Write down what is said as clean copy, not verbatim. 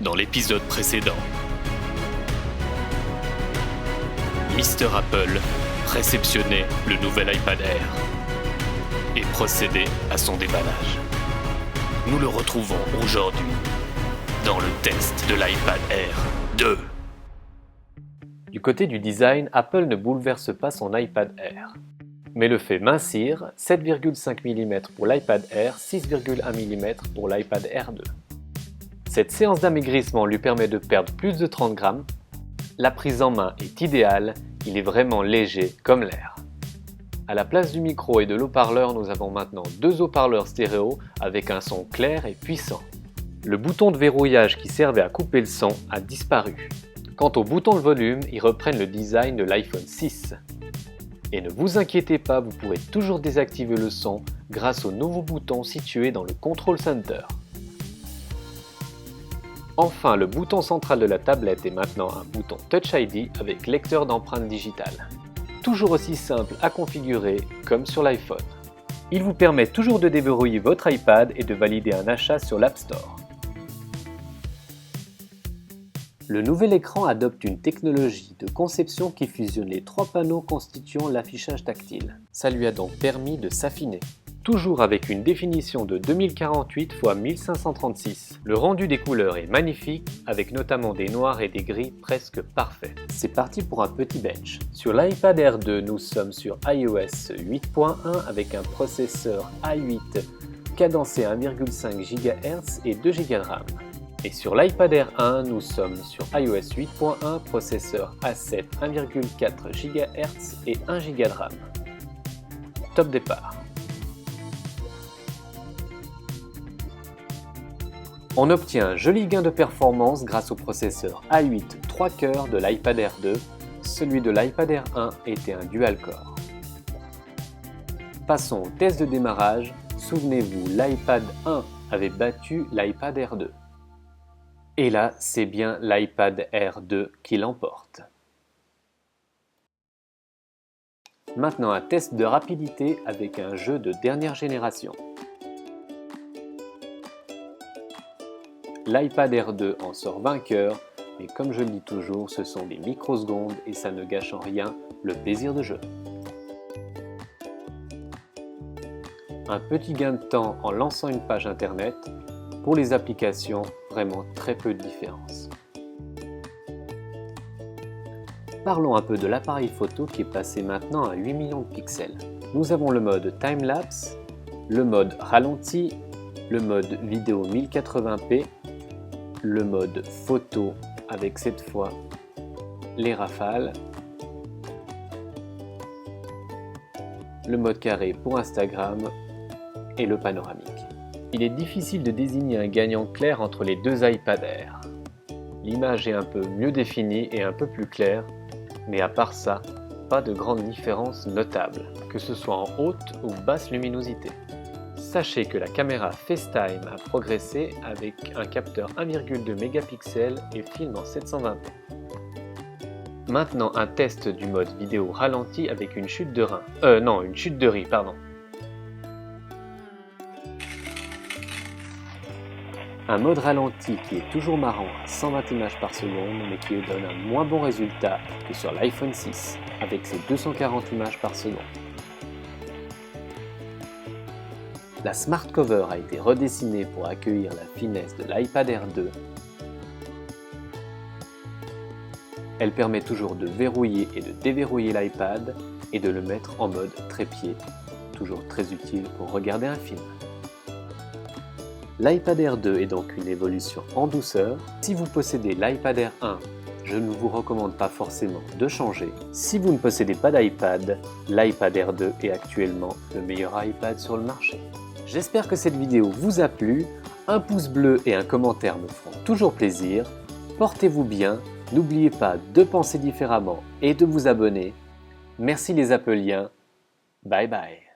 dans l'épisode précédent. Mr Apple réceptionnait le nouvel iPad Air et procédait à son déballage. Nous le retrouvons aujourd'hui dans le test de l'iPad Air 2. Du côté du design, Apple ne bouleverse pas son iPad Air, mais le fait mincir, 7,5 mm pour l'iPad Air, 6,1 mm pour l'iPad Air 2. Cette séance d'amaigrissement lui permet de perdre plus de 30 grammes. La prise en main est idéale, il est vraiment léger comme l'air. À la place du micro et de l'haut-parleur, nous avons maintenant deux haut-parleurs stéréo avec un son clair et puissant. Le bouton de verrouillage qui servait à couper le son a disparu. Quant au bouton de volume, ils reprennent le design de l'iPhone 6. Et ne vous inquiétez pas, vous pourrez toujours désactiver le son grâce au nouveau bouton situé dans le Control Center. Enfin, le bouton central de la tablette est maintenant un bouton Touch ID avec lecteur d'empreintes digitales. Toujours aussi simple à configurer comme sur l'iPhone. Il vous permet toujours de déverrouiller votre iPad et de valider un achat sur l'App Store. Le nouvel écran adopte une technologie de conception qui fusionne les trois panneaux constituant l'affichage tactile. Ça lui a donc permis de s'affiner. Toujours avec une définition de 2048 x 1536. Le rendu des couleurs est magnifique, avec notamment des noirs et des gris presque parfaits. C'est parti pour un petit bench. Sur l'iPad Air 2, nous sommes sur iOS 8.1 avec un processeur A8 cadencé à 1,5 GHz et 2 Go de RAM. Et sur l'iPad Air 1, nous sommes sur iOS 8.1, processeur A7 1,4 GHz et 1 Go de RAM. Top départ. On obtient un joli gain de performance grâce au processeur A8 3 cœurs de l'iPad Air 2, celui de l'iPad Air 1 était un dual-core. Passons au test de démarrage, souvenez-vous, l'iPad 1 avait battu l'iPad Air 2. Et là, c'est bien l'iPad Air 2 qui l'emporte. Maintenant un test de rapidité avec un jeu de dernière génération. L'iPad Air 2 en sort vainqueur, mais comme je le dis toujours, ce sont des microsecondes et ça ne gâche en rien le plaisir de jeu. Un petit gain de temps en lançant une page internet, pour les applications, vraiment très peu de différence. Parlons un peu de l'appareil photo qui est passé maintenant à 8 millions de pixels. Nous avons le mode time-lapse, le mode ralenti, le mode vidéo 1080p, le mode photo avec cette fois les rafales, le mode carré pour Instagram et le panoramique. Il est difficile de désigner un gagnant clair entre les deux iPad Air. L'image est un peu mieux définie et un peu plus claire, mais à part ça, pas de grande différence notable, que ce soit en haute ou basse luminosité. Sachez que la caméra FaceTime a progressé avec un capteur 1,2 mégapixels et filme en 720p. Maintenant un test du mode vidéo ralenti avec une chute de riz, pardon. Un mode ralenti qui est toujours marrant à 120 images par seconde mais qui donne un moins bon résultat que sur l'iPhone 6 avec ses 240 images par seconde. La Smart Cover a été redessinée pour accueillir la finesse de l'iPad Air 2. Elle permet toujours de verrouiller et de déverrouiller l'iPad et de le mettre en mode trépied, toujours très utile pour regarder un film. L'iPad Air 2 est donc une évolution en douceur. Si vous possédez l'iPad Air 1, je ne vous recommande pas forcément de changer. Si vous ne possédez pas d'iPad, l'iPad Air 2 est actuellement le meilleur iPad sur le marché. J'espère que cette vidéo vous a plu. Un pouce bleu et un commentaire me feront toujours plaisir. Portez-vous bien, n'oubliez pas de penser différemment et de vous abonner. Merci les Appleiens. Bye bye.